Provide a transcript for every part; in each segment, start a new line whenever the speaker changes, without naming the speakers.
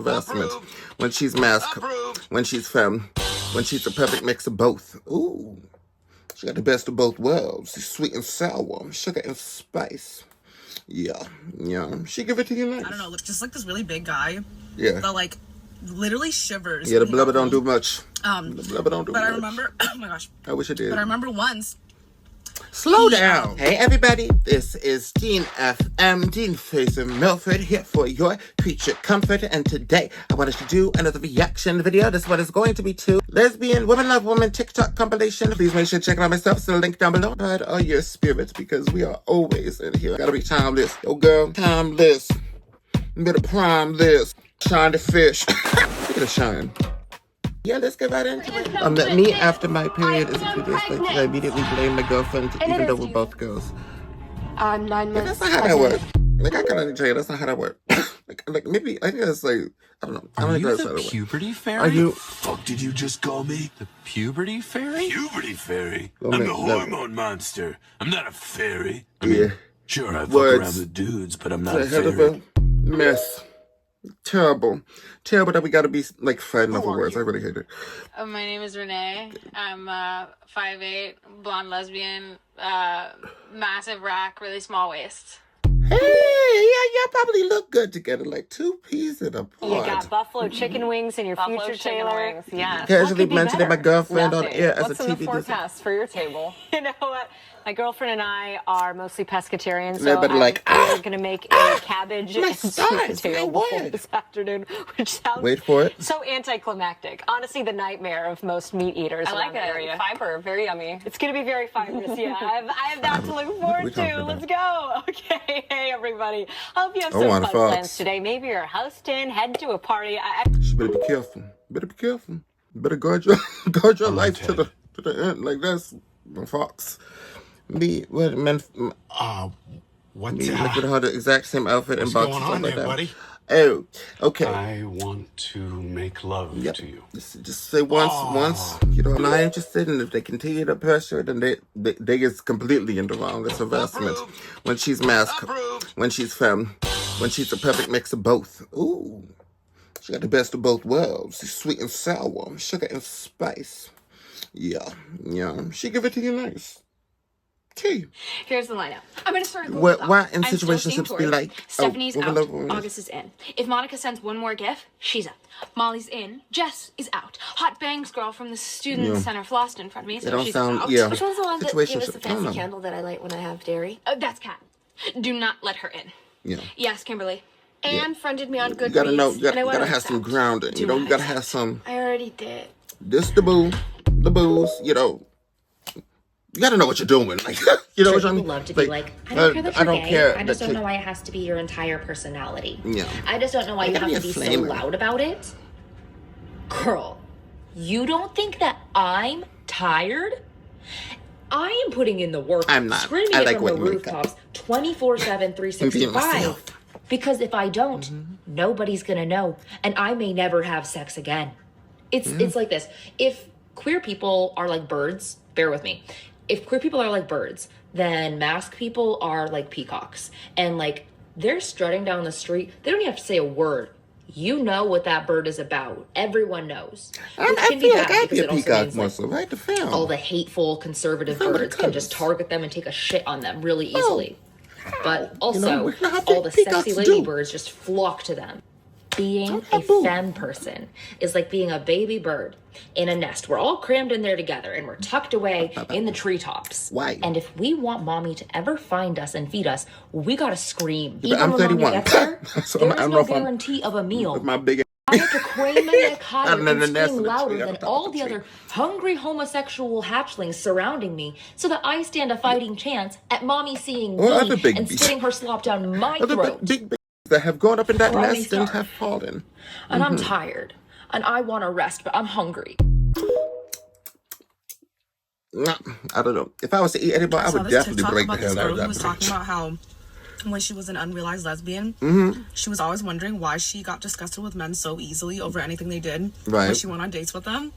investment. When she's masked, when she's femme, when she's a perfect mix of both. Ooh, she got the best of both worlds. She's sweet and sour, sugar and spice. Yeah, she give it to you nice.
I don't know, just like this really big guy.
Yeah.
That like literally shivers.
Yeah, the blubber don't do much.
The blubber don't do much. But I remember, oh my gosh.
I wish I did.
But I remember once.
Slow down. Hey everybody, this is Dean FM, Dean Fraser Milford, here for your creature comfort, and today I wanted to do another reaction video. This one is going to be to Lesbian Women Love Woman TikTok compilation. Please make sure to check it out myself, so the link down below. But are your spirits, because we are always in here. Gotta be timeless. Yo girl, timeless. Better prime this. Shine the fish. Look at the shine. Yeah, let's get right into it. Me after my period is a few days later. I immediately blame my girlfriend, even though we're both girls.
I'm 9 months.
That's not how that works. Like, I can't tell you, that's not how that works. like maybe, I think that's like, I don't know. I don't think that's how that works.
Are you the puberty fairy?
Are you?
Fuck did you just call me? The puberty fairy? Puberty fairy?
Oh,
I'm the hormone monster. I'm not a fairy. I
mean,
yeah. Sure, I fuck around with dudes, but I'm not a fairy.
Head of a mess. Terrible that we gotta be like fighting over words. I really hate it.
My name is Renee. I'm 5'8", blonde lesbian, massive rack, really small waist.
Hey, yeah, y'all probably look good together, like two peas in a pod.
You got buffalo chicken wings in your future trailer.
Yeah.
Casually mentioning my girlfriend on air as a
What's in
TV
the forecast for your table? You know what? My girlfriend and I are mostly pescatarians, so I'm going to make a cabbage and sweet potato bowl this afternoon, which sounds so anticlimactic. Honestly, the nightmare of most meat eaters around the area.
Fiber, very yummy.
It's going to be very fibrous, yeah. I have that to look forward to. Let's go. Okay, hey everybody. I hope you have some fun plans today. Maybe you're hosting, heading to a party.
She better be careful. Better be careful. Better guard your life to the end. Like that's a fox. What look at her, the exact same outfit and boxes.
What's going on there, buddy?
Oh, okay.
I want to make love to you.
Just say once. You know, I'm not interested, and if they continue to pressure, then they is completely in the wrong. It's harassment. When she's masked, when she's femme, when she's a perfect mix of both. Ooh, she got the best of both worlds. She's sweet and sour, sugar and spice. Yeah, she give it to you nice. Okay.
Here's the lineup. I'm going to start
why in situationships be like,
Stephanie's out. August is in. If Monica sends one more gift, she's out. Molly's in. Jess is out. Hot Bangs girl from the student center flossed in front of me, so she's out.
Yeah.
Which one's the one that gave us the fancy candle that I light when I have dairy?
That's Kat. Do not let her in.
Yeah.
Yes, Kimberly. Anne friended me on Goodreads.
You gotta know, you gotta have some grounding. You know, you gotta have some.
I already did.
This the booze, you know. You gotta know what you're doing. Like, you know what I mean?
Love to be like, I don't care that you're gay. I just don't know why it has to be your entire personality.
Yeah.
I just don't know why you have to be so loud about it. Girl, you don't think that I'm tired? I am putting in the work.
I'm not.
Screaming it from the rooftops 24/7, 365. Because if I don't, nobody's gonna know, and I may never have sex again. It's like this. If queer people are like birds, bear with me. If queer people are like birds, then masked people are like peacocks. And like, they're strutting down the street. They don't even have to say a word. You know what that bird is about. Everyone knows.
I feel like I'd be a peacock muscle, right? The film.
All the hateful conservative birds can just target them and take a shit on them really easily. But also, all the sexy ladybirds just flock to them. Being a femme person is like being a baby bird in a nest. We're all crammed in there together and we're tucked away in the treetops.
Why?
And if we want mommy to ever find us and feed us, we gotta scream.
Yeah, I'm 31.
There is no guarantee of a meal.
With my big
I have to crane my neck higher and scream louder than all the other hungry homosexual hatchlings surrounding me so that I stand a fighting chance at mommy seeing me and spitting her slop down my throat.
Big that have gone up in that nest and have fallen.
And I'm tired. And I want to rest, but I'm hungry.
I don't know. If I was to eat anybody, I would definitely break the hell out of that.
Who was talking about how when she was an unrealized lesbian, she was always wondering why she got disgusted with men so easily over anything they did when she went on dates with them.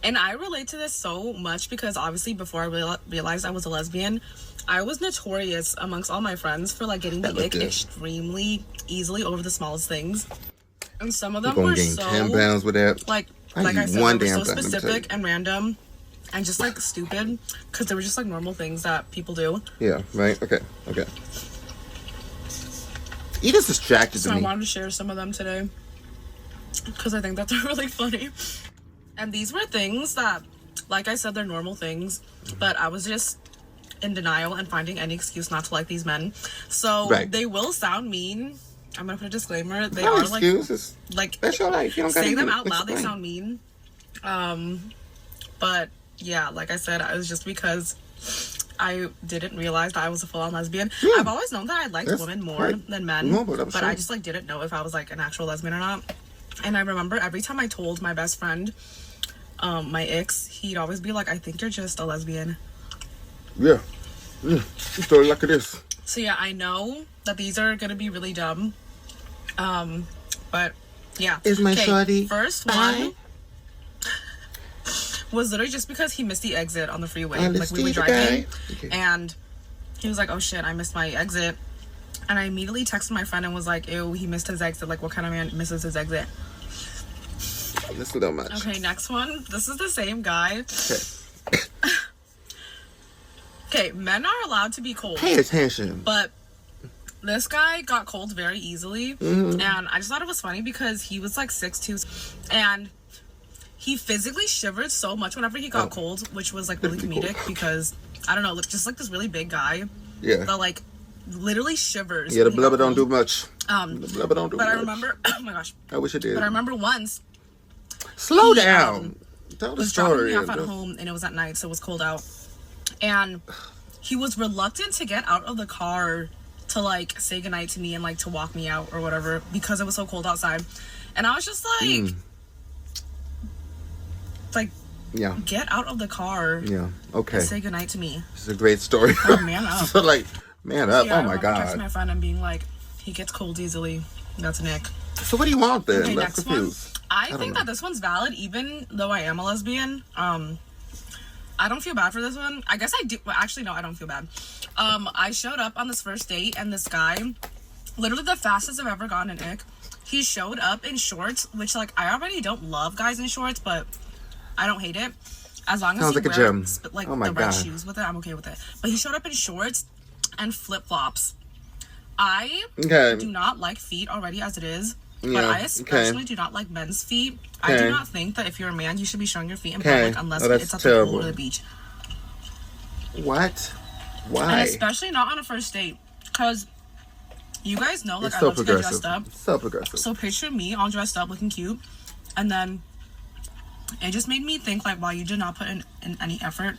And I relate to this so much because obviously before I realized I was a lesbian, I was notorious amongst all my friends for like getting the ick extremely easily over the smallest things. And some of them were so
10 pounds with that.
Like I said, they were so specific and random and just like stupid because they were just like normal things that people do.
Yeah, right? Okay. You just distracted
so
me.
I wanted to share some of them today because I think that they're really funny. And these were things that, like I said, they're normal things, but I was just in denial and finding any excuse not to like these men. So they will sound mean. I'm gonna put a disclaimer. They are
excuses.
like
that's your life. You don't
saying them out loud. They sound mean. But yeah, like I said, it was just because I didn't realize that I was a full-on lesbian. Yeah. I've always known that I liked women more than men, but I just like didn't know if I was like an actual lesbian or not. And I remember every time I told my best friend, my ex, he'd always be like, "I think you're just a lesbian."
Yeah. Story like it is.
So yeah, I know that these are gonna be really dumb. But yeah.
Is my shorty?
First one was literally just because he missed the exit on the freeway. Like we were driving and he was like, "Oh shit, I missed my exit." And I immediately texted my friend and was like, "Ew, he missed his exit. Like, what kind of man misses his exit?"
That's a little much.
Okay, next one. This is the same guy. Okay, men are allowed to be cold.
Pay attention.
But this guy got cold very easily. And I just thought it was funny because he was like 6'2", and he physically shivered so much whenever he got cold, which was like really comedic because, I don't know, just like this really big guy.
Yeah.
That like literally shivers.
Yeah, the blubber don't do much. The blubber don't do much.
But I remember, oh my gosh.
I wish it did.
But I remember once.
Slow down. Tell the
was
story.
Dropping me off at home and it was at night, so it was cold out. And he was reluctant to get out of the car to like say goodnight to me and like to walk me out or whatever because it was so cold outside. And I was just like
yeah,
get out of the car.
Yeah, okay.
And say goodnight to me.
This is a great story.
Oh, man up.
So like, man up.
Yeah,
oh my god.
I texted my friend and being like, he gets cold easily. That's Nick.
So what do you want then?
Okay,
Let's
next
confused.
one. I think that this one's valid, even though I am a lesbian. I don't feel bad for this one. I guess I do. Well, actually, no, I don't feel bad. I showed up on this first date, and this guy, literally the fastest I've ever gotten an ick, he showed up in shorts, which, like, I already don't love guys in shorts, but I don't hate it. As long as he wears, like, the right shoes with it, I'm okay with it. But he showed up in shorts and flip-flops. I do not like feet already as it is. But I especially do not like men's feet. I do not think that if you're a man, you should be showing your feet in public unless it's at the pool or the beach.
What? Why?
And especially not on a first date. Because you guys know, like, I love to get dressed up.
So progressive.
So picture me all dressed up, looking cute. And then it just made me think, like, wow, you did not put in any effort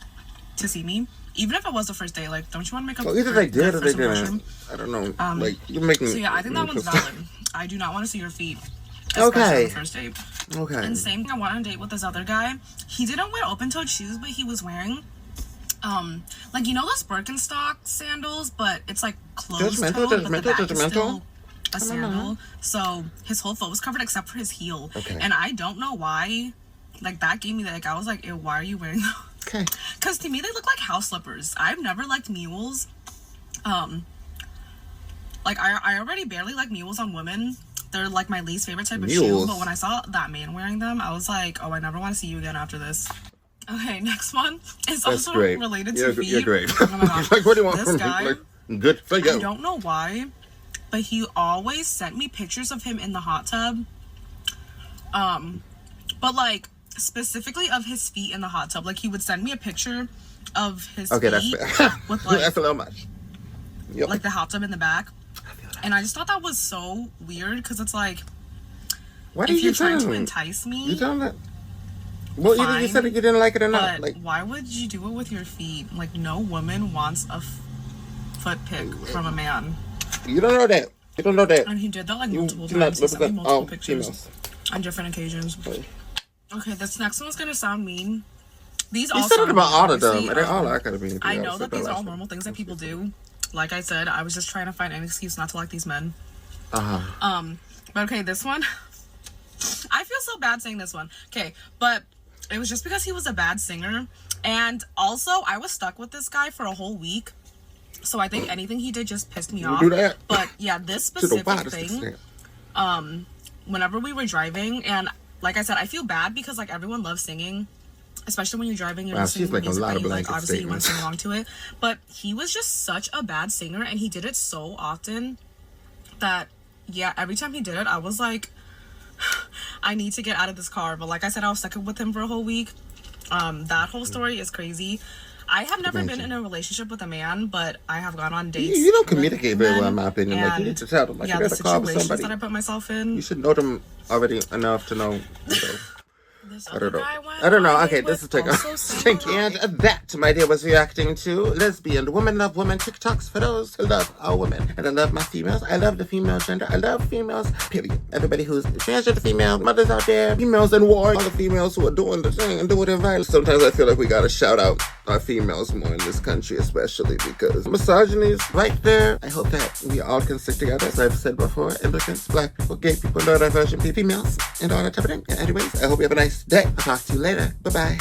to see me. Even if it was the first day, like, don't you want to make a
either they did or they didn't. I don't know. Like, you're making.
So yeah, I think that one's valid. I do not want to see your feet. Especially on the first date.
Okay.
And same thing, I went on a date with this other guy. He didn't wear open-toed shoes, but he was wearing, like, you know those Birkenstock sandals, but it's like closed-toed, but the back is still a sandal. So his whole foot was covered except for his heel.
Okay.
And I don't know why. Like, that gave me the, like, I was like, ew, why are you wearing those?
Okay.
Because to me, they look like house slippers. I've never liked mules. Like, I already barely like mules on women. They're, like, my least favorite type of shoe. But when I saw that man wearing them, I was like, oh, I never want to see you again after this. Okay, next one is also related to feet.
You're great.
Oh my gosh.
Like, what do you want
this
from
guy,
me? Like, good for you.
I don't know why, but he always sent me pictures of him in the hot tub. But, like, specifically of his feet in the hot tub. Like, he would send me a picture of his feet
that's fair.
with, like,
that's a little much. Yep.
Like the hot tub in the back. And I just thought that was so weird because it's like,
why
if you're trying to entice me,
you tell that. Well, either you said that you didn't like it or not.
But
like,
why would you do it with your feet? Like, no woman wants a foot pic from a man.
You don't know that. You don't know that.
And he did that like multiple times. He sent me multiple pictures on different occasions. Okay, this next one's gonna sound mean. These all
said it about all of them. They all are gonna be.
I know that these are all normal things that people do. Like I said, I was just trying to find an excuse not to like these men. But okay, this one. I feel so bad saying this one. Okay, but it was just because he was a bad singer. And also, I was stuck with this guy for a whole week. So I think anything he did just pissed me off.
Do that.
But yeah, this specific thing, whenever we were driving, and like I said, I feel bad because like everyone loves singing, especially when you're driving. You're listening to music that you like. Obviously, you want to sing along to it. But he was just such a bad singer, and he did it so often that every time he did it, I was like, I need to get out of this car. But like I said, I was stuck with him for a whole week. That whole story is crazy. I have never been in a relationship with a man, but I have gone on dates.
You don't communicate very well, in my opinion. Like, you need to tell them. Like, you
the
gotta call somebody.
situations that I put myself in.
You should know them already enough to know. I don't know. Okay, this is taking. And that, my dear, was reacting to lesbian, woman love woman TikToks for those who love all women. And I love my females. I love the female gender. I love females, period. Everybody who's transgender female, mothers out there, females in war, all the females who are doing the thing and doing it right. Sometimes I feel like we gotta shout out our females more in this country, especially because misogyny is right there. I hope that we all can stick together, as I've said before, immigrants, black people, gay people, neurodivergent females, and all that type of thing. Anyways, I hope you have a nice day. I'll talk to you later. Bye-bye.